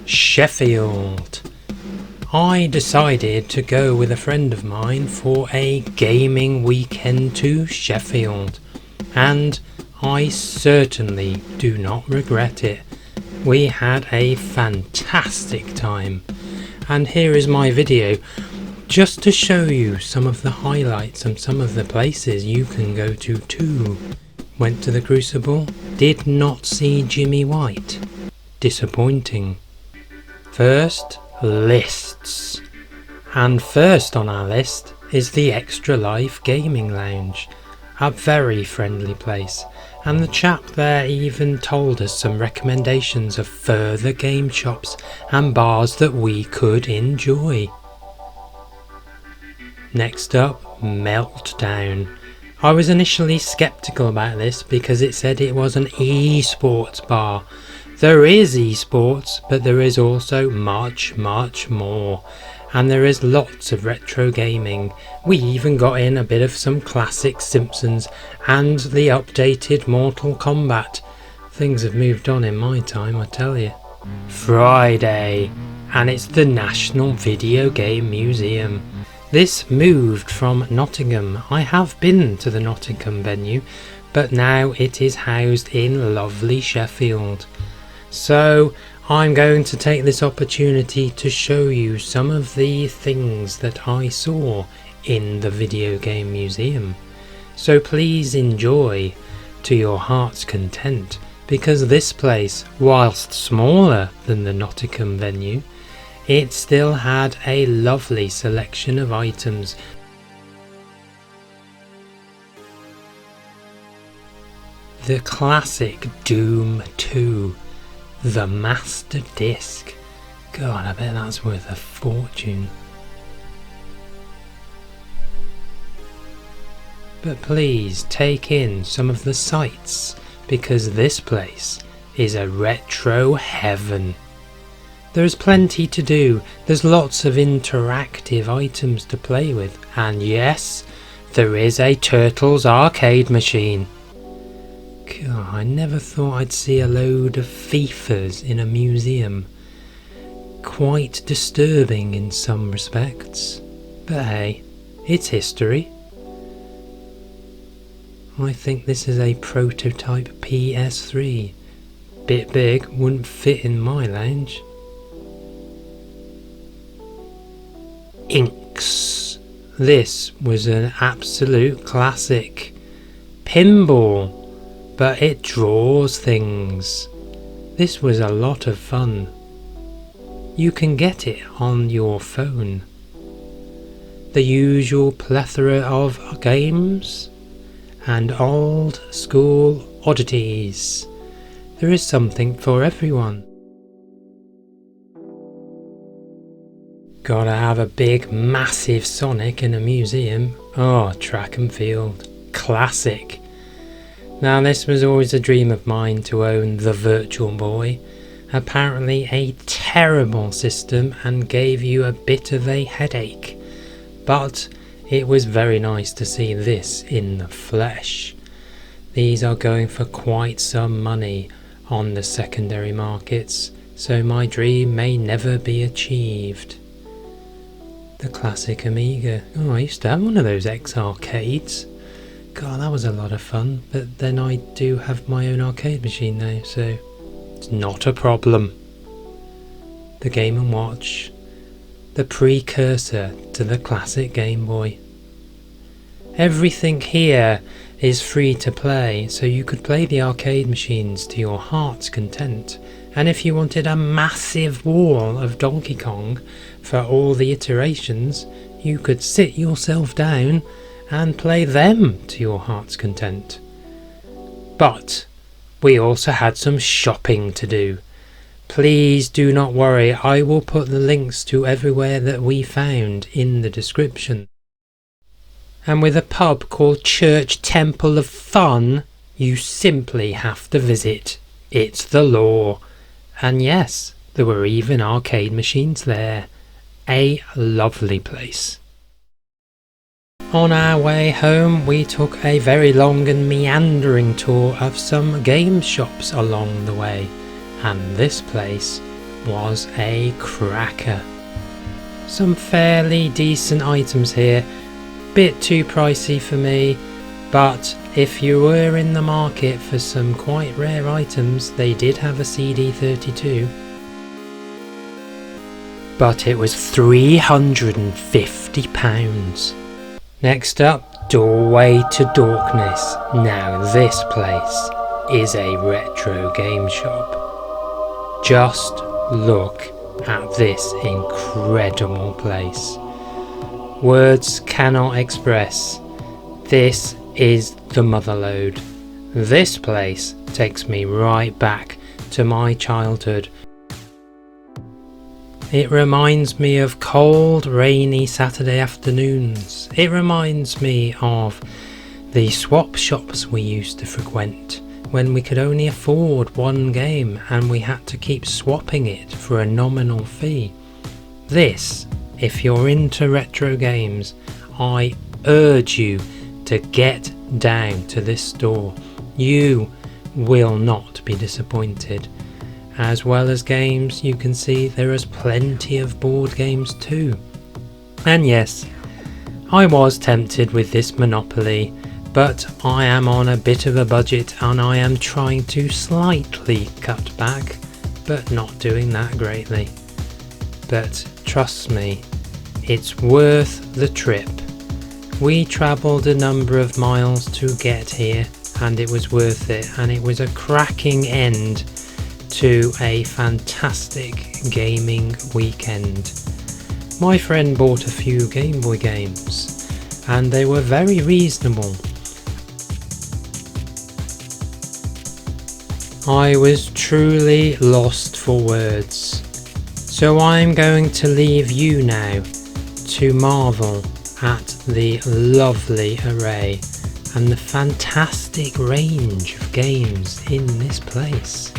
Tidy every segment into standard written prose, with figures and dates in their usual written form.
Sheffield. I decided to go with a friend of mine for a gaming weekend to Sheffield, and I certainly do not regret it. We had a fantastic time, and here is my video just to show you some of the highlights and some of the places you can go to too. Went to the Crucible, did not see Jimmy White. Disappointing. First, lists. And first on our list is the Extra Life Gaming Lounge, a very friendly place, and the chap there even told us some recommendations of further game shops and bars that we could enjoy. Next up, Meltdown. I was initially skeptical about this because it said it was an esports bar. There is esports, but there is also much more, and there is lots of retro gaming. We even got in a bit of some classic Simpsons and the updated Mortal Kombat. Things have moved on in my time, I tell you. Friday, and it's the National Video Game Museum. This moved from Nottingham. I have been to the Nottingham venue, but now it is housed in lovely Sheffield. So I'm going to take this opportunity to show you some of the things that I saw in the video game museum. So please enjoy to your heart's content, because this place, whilst smaller than the Nottingham venue, it still had a lovely selection of items. The classic Doom 2. The Master Disc. God, I bet that's worth a fortune. But please take in some of the sights, because this place is a retro heaven. There's plenty to do, there's lots of interactive items to play with, and yes, there is a Turtles arcade machine. God, I never thought I'd see a load of FIFAs in a museum. Quite disturbing in some respects, but hey, it's history. I think this is a prototype PS3. Bit big, wouldn't fit in my lounge. Inks. This was an absolute classic. Pinball. But it draws things. This was a lot of fun. You can get it on your phone. The usual plethora of games and old school oddities. There is something for everyone. Gotta have a big massive Sonic in a museum. Oh, track and field. Classic. Now this was always a dream of mine to own the Virtual Boy. Apparently a terrible system and gave you a bit of a headache. But it was very nice to see this in the flesh. These are going for quite some money on the secondary markets, so my dream may never be achieved. The classic Amiga. Oh, I used to have one of those X-Arcades. God, that was a lot of fun, but then I do have my own arcade machine now, so it's not a problem. The Game & Watch, the precursor to the classic Game Boy. Everything here is free to play, so you could play the arcade machines to your heart's content, and if you wanted a massive wall of Donkey Kong for all the iterations, you could sit yourself down and play them to your heart's content. But we also had some shopping to do. Please do not worry, I will put the links to everywhere that we found in the description. And with a pub called Church Temple of Fun, you simply have to visit. It's the law. And yes, there were even arcade machines there. A lovely place. On our way home, we took a very long and meandering tour of some game shops along the way, and this place was a cracker. Some fairly decent items here, bit too pricey for me, but if you were in the market for some quite rare items, they did have a CD32. But it was £350. Next up, Doorway to Darkness. Now this place is a retro game shop. Just look at this incredible place. Words cannot express. This is the motherlode. This place takes me right back to my childhood. It reminds me of cold, rainy Saturday afternoons. It reminds me of the swap shops we used to frequent when we could only afford one game and we had to keep swapping it for a nominal fee. This, if you're into retro games, I urge you to get down to this store. You will not be disappointed. As well as games, you can see there is plenty of board games too. And yes, I was tempted with this Monopoly, but I am on a bit of a budget and I am trying to slightly cut back, but not doing that greatly. But trust me, it's worth the trip. We travelled a number of miles to get here and it was worth it, and it was a cracking end to a fantastic gaming weekend. My friend bought a few Game Boy games and they were very reasonable. I was truly lost for words. So I'm going to leave you now to marvel at the lovely array and the fantastic range of games in this place,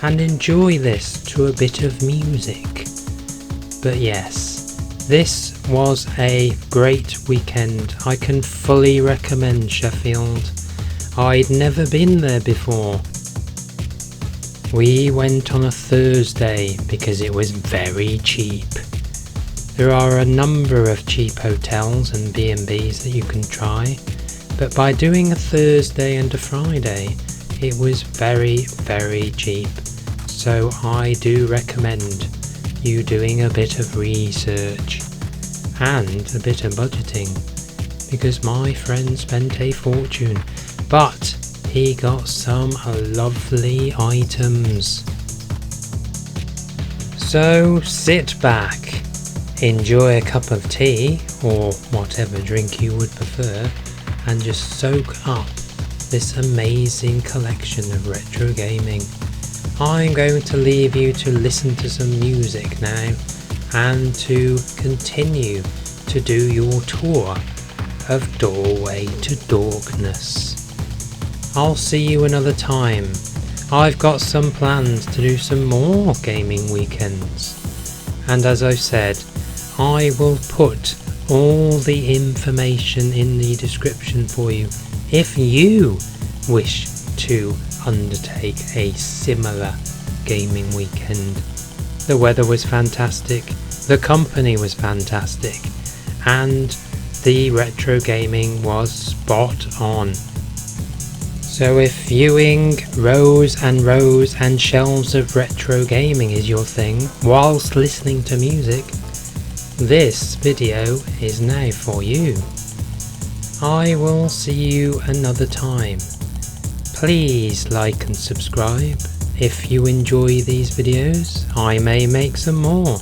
and enjoy this to a bit of music. But yes, this was a great weekend. I can fully recommend Sheffield. I'd never been there before. We went on a Thursday because it was very cheap. There are a number of cheap hotels and B&Bs that you can try, but by doing a Thursday and a Friday, it was very, very cheap. So I do recommend you doing a bit of research and a bit of budgeting, because my friend spent a fortune, but he got some lovely items. So sit back, enjoy a cup of tea or whatever drink you would prefer, and just soak up this amazing collection of retro gaming. I'm going to leave you to listen to some music now and to continue to do your tour of Doorway to Darkness. I'll see you another time. I've got some plans to do some more gaming weekends, and as I've said, I will put all the information in the description for you if you wish to undertake a similar gaming weekend. The weather was fantastic, the company was fantastic, and the retro gaming was spot on. So if viewing rows and shelves of retro gaming is your thing whilst listening to music, this video is now for you. I will see you another time. Please like and subscribe if you enjoy these videos. I may make some more.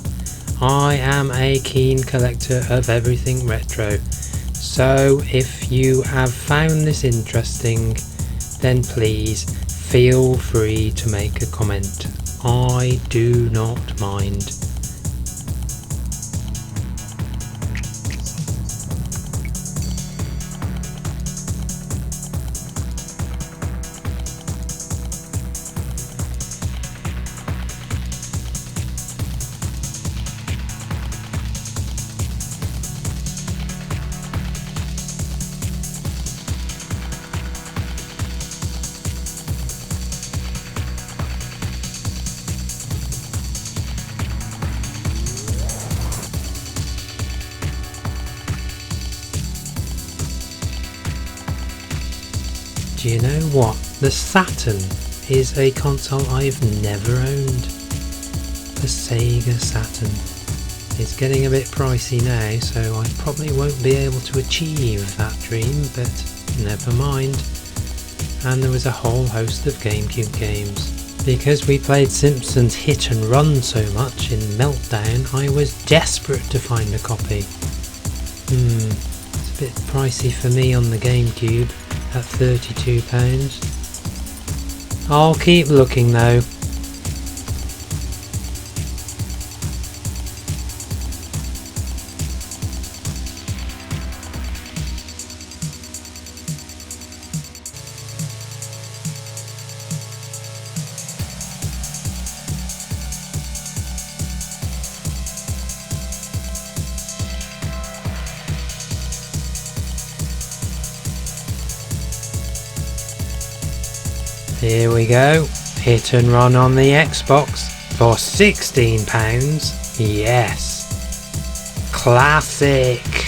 I am a keen collector of everything retro, so if you have found this interesting, then please feel free to make a comment. I do not mind. do you know what? The Saturn is a console I've never owned. The Sega Saturn. It's getting a bit pricey now, so I probably won't be able to achieve that dream, but never mind. And there was a whole host of GameCube games. Because we played Simpsons Hit and Run so much in Meltdown, I was desperate to find a copy. It's a bit pricey for me on the GameCube at £32. I'll keep looking though. Here we go, Hit and Run on the Xbox for £16. Yes, classic.